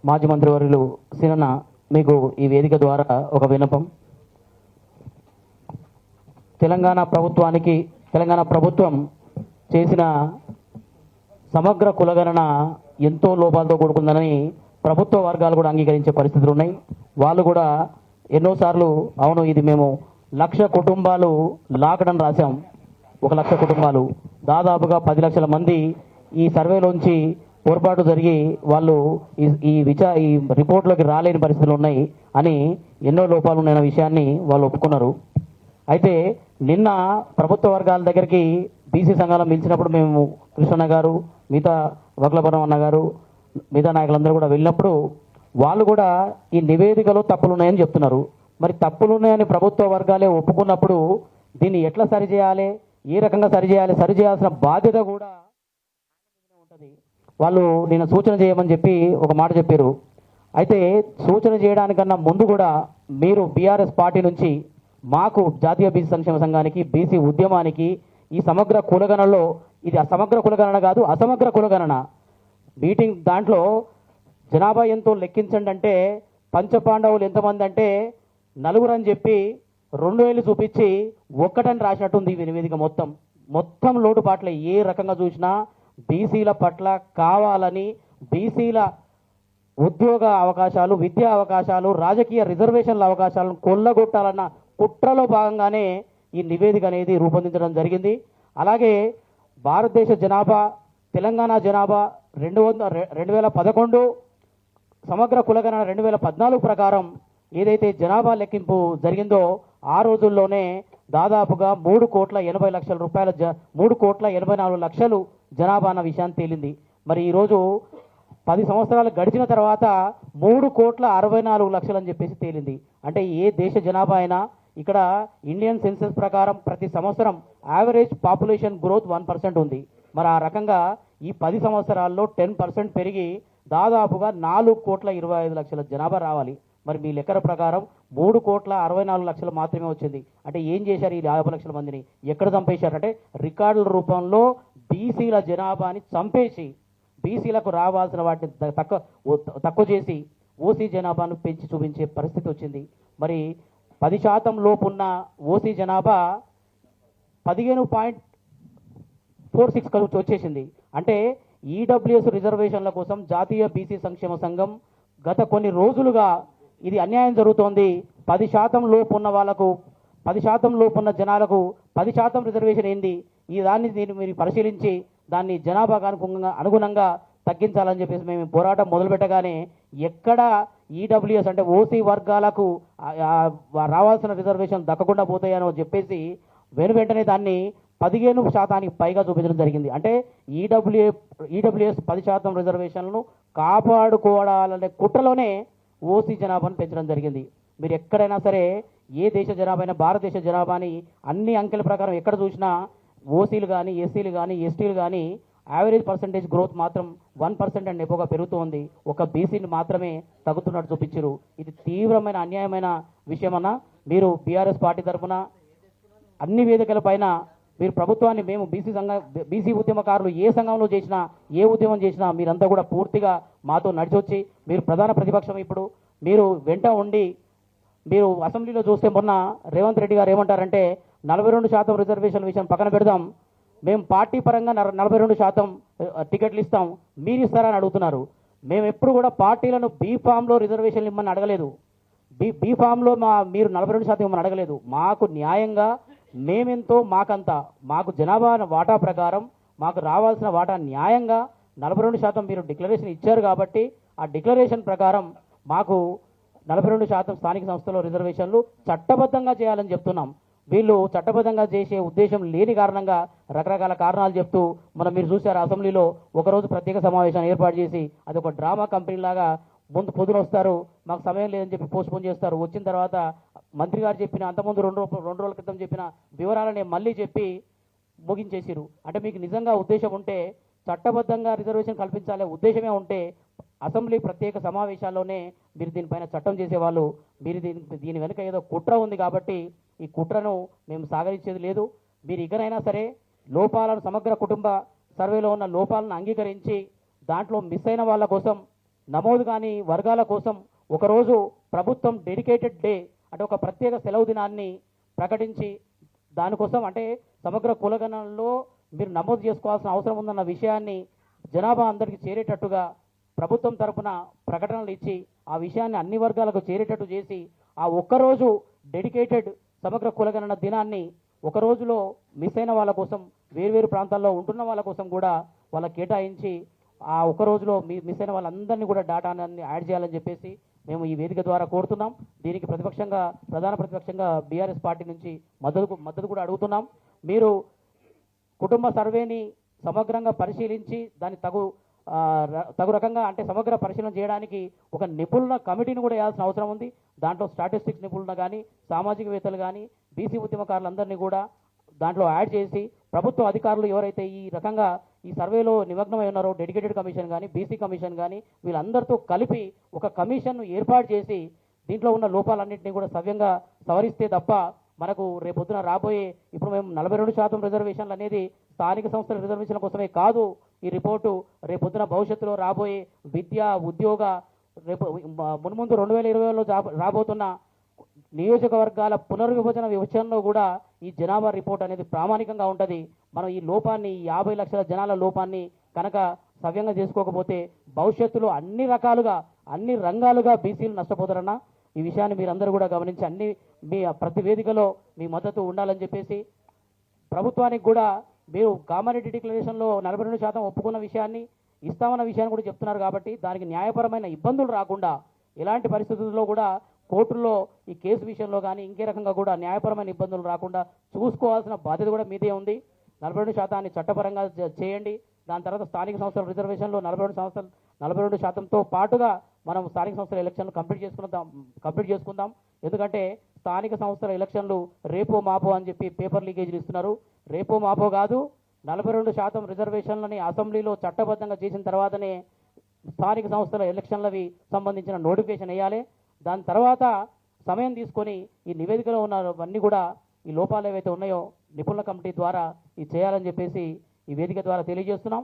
మాజీ మంత్రివర్యులు సినన్న, మీకు ఈ వేదిక ద్వారా ఒక విన్నపం. తెలంగాణ ప్రభుత్వం చేసిన సమగ్ర కులగణన ఎంతో లోపాలతో కూడుకుందని ప్రభుత్వ వర్గాలు కూడా అంగీకరించే పరిస్థితులు ఉన్నాయి. వాళ్ళు కూడా ఎన్నోసార్లు అవును ఇది మేము 1,00,000 కుటుంబాలు లాకడని రాశాం, 1,00,000 కుటుంబాలు, దాదాపుగా 10 లక్షల మంది ఈ సర్వేలోంచి పొరపాటు జరిగి వాళ్ళు ఈ రిపోర్ట్లోకి రాలేని పరిస్థితులు ఉన్నాయి అని ఎన్నో లోపాలు ఉన్నాయన్న విషయాన్ని వాళ్ళు ఒప్పుకున్నారు. అయితే నిన్న ప్రభుత్వ వర్గాల దగ్గరికి బీసీ సంఘాలు పిలిచినప్పుడు మేము కృష్ణన్న గారు, మిగతా వక్లపురం అన్న గారు, మిగతా నాయకులందరూ కూడా వెళ్ళినప్పుడు వాళ్ళు కూడా ఈ నివేదికలో తప్పులు ఉన్నాయని చెప్తున్నారు. మరి తప్పులు ఉన్నాయని ప్రభుత్వ వర్గాలే ఒప్పుకున్నప్పుడు దీన్ని ఎట్లా సరిచేయాలి, ఏ రకంగా సరిచేయాల్సిన బాధ్యత కూడా ఉంటుంది. వాళ్ళు నేను సూచన చేయమని చెప్పి ఒక మాట చెప్పారు. అయితే సూచన చేయడానికన్నా ముందు కూడా మీరు బీఆర్ఎస్ పార్టీ నుంచి మాకు జాతీయ బీసీ సంక్షేమ సంఘానికి, బీసీ ఉద్యమానికి ఈ సమగ్ర కులగణనలో, ఇది అసమగ్ర కులగణన కాదు, అసమగ్ర కులగణన మీటింగ్ దాంట్లో జనాభా ఎంతో లెక్కించండి అంటే పంచపాండవులు ఎంతమంది అంటే 4 అని చెప్పి 2,000 చూపించి 1 అని రాసినట్టుంది ఈ నివేదిక. మొత్తం లోటుపాట్లే. ఏ రకంగా చూసినా బీసీల పట్ల కావాలని బీసీల ఉద్యోగ అవకాశాలు, విద్యా అవకాశాలు, రాజకీయ రిజర్వేషన్ల అవకాశాలను కొల్లగొట్టాలన్న కుట్రలో భాగంగానే ఈ నివేదిక అనేది రూపొందించడం జరిగింది. అలాగే భారతదేశ జనాభా, తెలంగాణ జనాభా 2011 సమగ్ర కులగణన 2014 ప్రకారం ఏదైతే జనాభా లెక్కింపు జరిగిందో ఆ రోజుల్లోనే దాదాపుగా 3,80,00,000 రూపాయల 3,84,00,000 జనాభా అన్న విషయాన్ని తేలింది. మరి ఈరోజు 10 సంవత్సరాలు గడిచిన తర్వాత 3,64,00,000 అని చెప్పేసి తేలింది. అంటే ఏ దేశ జనాభా అయినా ఇక్కడ ఇండియన్ సెన్సస్ ప్రకారం ప్రతి సంవత్సరం యావరేజ్ పాపులేషన్ గ్రోత్ 1% ఉంది. మరి ఆ రకంగా ఈ 10 సంవత్సరాల్లో 10% పెరిగి దాదాపుగా 4,25,00,000 జనాభా రావాలి. మరి మీ లెక్కల ప్రకారం 3,64,00,000 మాత్రమే వచ్చింది. అంటే ఏం చేశారు ఈ 50 లక్షల మందిని? ఎక్కడ చంపేశారంటే రికార్డుల రూపంలో బీసీల జనాభాని చంపేసి బీసీలకు రావాల్సిన వాటిని తక్కువ చేసి ఓసీ జనాభాను పెంచి చూపించే పరిస్థితి వచ్చింది. మరి 10% లోపున్న ఓసీ జనాభా 15.46 వచ్చేసింది. అంటే ఈడబ్ల్యూఎస్ రిజర్వేషన్ల కోసం జాతీయ బీసీ సంక్షేమ సంఘం గత కొన్ని రోజులుగా ఇది అన్యాయం జరుగుతోంది, 10% లోపు ఉన్న వాళ్ళకు, 10% లోపు ఉన్న జనాలకు 10% రిజర్వేషన్ ఏంది, ఈ దాన్ని మీరు పరిశీలించి దాన్ని జనాభాకు అనుగుణంగా తగ్గించాలని చెప్పేసి మేము పోరాటం మొదలుపెట్టగానే ఎక్కడ ఈడబ్ల్యూఎస్ అంటే ఓసీ వర్గాలకు రావాల్సిన రిజర్వేషన్ దక్కకుండా పోతాయనో చెప్పేసి వెంటనే దాన్ని 15% పైగా చూపించడం జరిగింది. అంటే ఈడబ్ల్యూఎస్ 10% రిజర్వేషన్లను కాపాడుకోవాలనే కుట్రలోనే ఓసీ జనాభాను పెంచడం జరిగింది. మీరు ఎక్కడైనా సరే ఏ దేశ జనాభా అయినా భారతదేశ జనాభాని అన్ని అంకెల ప్రకారం ఎక్కడ చూసినా ఓసీలు కానీ, ఎస్సీలు కానీ, ఎస్టీలు కానీ యావరేజ్ పర్సంటేజ్ గ్రోత్ మాత్రం 1% అండ్ ఎక్కువగా పెరుగుతోంది. ఒక బీసీని మాత్రమే తగ్గుతున్నట్టు చూపించారు. ఇది తీవ్రమైన అన్యాయమైన విషయమన్నా మీరు బీఆర్ఎస్ పార్టీ తరఫున అన్ని వేదికల పైన మీరు ప్రభుత్వాన్ని, మేము బీసీ ఉద్యమకారులు ఏ సంఘంలో చేసినా, ఏ ఉద్యమం చేసినా మీరంతా కూడా పూర్తిగా మాతో నడిచొచ్చి మీరు ప్రధాన ప్రతిపక్షం, ఇప్పుడు మీరు వెంట ఉండి మీరు అసెంబ్లీలో చూస్తే మొన్న రేవంత్ రెడ్డి గారు ఏమంటారంటే 42% రిజర్వేషన్ విషయం పక్కన పెడదాం, మేము పార్టీ పరంగా 42% టికెట్లు ఇస్తాం, మీరు ఇస్తారని అడుగుతున్నారు. మేము ఎప్పుడు కూడా పార్టీలను బీఫామ్లో రిజర్వేషన్లు ఇమ్మని అడగలేదు, బీఫామ్లో మీరు 42% ఇమ్మని అడగలేదు. మాకు న్యాయంగా మేమెంతో మాకంతా, మాకు జనాభా వాటా ప్రకారం మాకు రావాల్సిన వాటా న్యాయంగా 42% మీరు డిక్లరేషన్ ఇచ్చారు కాబట్టి ఆ డిక్లరేషన్ ప్రకారం మాకు 42% స్థానిక సంస్థలో రిజర్వేషన్లు చట్టబద్ధంగా చేయాలని చెప్తున్నాం. వీళ్ళు చట్టబద్ధంగా చేసే ఉద్దేశం లేని కారణంగా రకరకాల కారణాలు చెప్తూ మనం మీరు చూశారు అసెంబ్లీలో ఒకరోజు ప్రత్యేక సమావేశాన్ని ఏర్పాటు చేసి అది ఒక డ్రామా కంపెనీలాగా పొద్దున వస్తారు, మాకు సమయం లేదని చెప్పి పోస్ట్పోన్ చేస్తారు. వచ్చిన తర్వాత మంత్రి గారు చెప్పిన అంతకుముందు 2 రోజుల క్రితం చెప్పిన వివరాలని మళ్ళీ చెప్పి ముగించేసిరు. అంటే మీకు నిజంగా ఉద్దేశం ఉంటే, చట్టబద్ధంగా రిజర్వేషన్ కల్పించాలనే ఉద్దేశమే ఉంటే అసెంబ్లీ ప్రత్యేక సమావేశాల్లోనే మీరు దీనిపైన చట్టం చేసేవాళ్ళు. మీరు దీని వెనుక ఏదో కుట్ర ఉంది కాబట్టి ఈ కుట్రను మేము సాగరించేది లేదు. మీరు ఇకనైనా సరే లోపాలను, సమగ్ర కుటుంబ సర్వేలో ఉన్న లోపాలను అంగీకరించి దాంట్లో మిస్ అయిన వాళ్ళ కోసం నమోదు కాని వర్గాల కోసం ఒకరోజు ప్రభుత్వం డెడికేటెడ్ డే అంటే ఒక ప్రత్యేక సెలవు దినాన్ని ప్రకటించి దానికోసం అంటే సమగ్ర కులగణనలో మీరు నమోదు చేసుకోవాల్సిన అవసరం ఉందన్న విషయాన్ని జనాభా అందరికీ చేరేటట్టుగా ప్రభుత్వం తరపున ప్రకటనలు ఇచ్చి ఆ విషయాన్ని అన్ని వర్గాలకు చేరేటట్టు చేసి ఆ ఒక్కరోజు డెడికేటెడ్ సమగ్ర కులగణన దినాన్ని ఒక రోజులో మిస్ అయిన వాళ్ళ కోసం వేర్వేరు ప్రాంతాల్లో ఉంటున్న వాళ్ళ కోసం కూడా వాళ్ళకి కేటాయించి ఆ ఒక్క రోజులో మిస్ అయిన వాళ్ళందరినీ కూడా డేటాని యాడ్ చేయాలని చెప్పేసి మేము ఈ వేదిక ద్వారా కోరుతున్నాం. దీనికి ప్రధాన ప్రతిపక్షంగా బీఆర్ఎస్ పార్టీ నుంచి మద్దతు కూడా అడుగుతున్నాం. మీరు కుటుంబ సర్వేని సమగ్రంగా పరిశీలించి దాన్ని తగు రకంగా అంటే సమగ్ర పరిశీలన చేయడానికి ఒక నిపుణుల కమిటీని కూడా వేయాల్సిన అవసరం ఉంది. దాంట్లో స్టాటిస్టిక్స్ నిపుణులు కానీ సామాజికవేత్తలు కానీ బీసీ ఉద్యమకారులందరినీ కూడా దాంట్లో యాడ్ చేసి ప్రభుత్వ అధికారులు ఎవరైతే ఈ రకంగా ఈ సర్వేలో నిమగ్నమై ఉన్నారో డెడికేటెడ్ కమిషన్ కానీ బీసీ కమిషన్ కానీ వీళ్ళందరితో కలిపి ఒక కమిషన్ను ఏర్పాటు చేసి దీంట్లో ఉన్న లోపాలన్నింటినీ కూడా సవ్యంగా సవరిస్తే తప్ప మనకు రేపొద్దున రాబోయే ఇప్పుడు మేము 42% రిజర్వేషన్లు అనేది స్థానిక సంస్థల రిజర్వేషన్ల కోసమే కాదు. ఈ రిపోర్టు రేపొద్దున భవిష్యత్తులో రాబోయే విద్య ఉద్యోగ రేపు మున్ముందు 2020లో రాబోతున్న నియోజకవర్గాల పునర్విభజన విభజనలో కూడా ఈ జనాభా రిపోర్ట్ అనేది ప్రామాణికంగా ఉంటుంది. మనం ఈ లోపాన్ని 50 లక్షల జనాల లోపాన్ని కనుక సవ్యంగా చేసుకోకపోతే భవిష్యత్తులో అన్ని రకాలుగా అన్ని రంగాలుగా బీసీలు నష్టపోతారన్న ఈ విషయాన్ని మీరందరూ కూడా గమనించి మీ ప్రతి వేదికలో మీ మద్దతు ఉండాలని చెప్పేసి ప్రభుత్వానికి కూడా మీరు కామారెడ్డి డిక్లరేషన్లో 42% ఒప్పుకున్న విషయాన్ని ఇస్తామన్న విషయాన్ని కూడా చెప్తున్నారు కాబట్టి దానికి న్యాయపరమైన ఇబ్బందులు రాకుండా ఎలాంటి పరిస్థితుల్లో కూడా కోర్టుల్లో ఈ కేసు విషయంలో కానీ ఇంకే రకంగా కూడా న్యాయపరమైన ఇబ్బందులు రాకుండా చూసుకోవాల్సిన బాధ్యత కూడా మీదే ఉంది. 42% చట్టపరంగా చేయండి. దాని తర్వాత స్థానిక సంస్థల రిజర్వేషన్లో 42%తో పాటుగా మనం స్థానిక సంస్థల ఎలక్షన్లు కంప్లీట్ చేసుకుందాం. ఎందుకంటే స్థానిక సంస్థల ఎలక్షన్లు రేపో మాపో అని చెప్పి పేపర్ లీకేజీలు ఇస్తున్నారు. రేపో మాపో కాదు, 42% రిజర్వేషన్లని అసెంబ్లీలో చట్టబద్ధంగా చేసిన తర్వాతనే స్థానిక సంస్థల ఎలక్షన్లవి సంబంధించిన నోటిఫికేషన్ వేయాలి. దాని తర్వాత సమయం తీసుకొని ఈ నివేదికలో ఉన్నవన్నీ కూడా ఈ లోపాలు ఏవైతే ఉన్నాయో నిపుణుల కమిటీ ద్వారా ఇది చేయాలని చెప్పేసి ఈ వేదిక ద్వారా తెలియజేస్తున్నాం.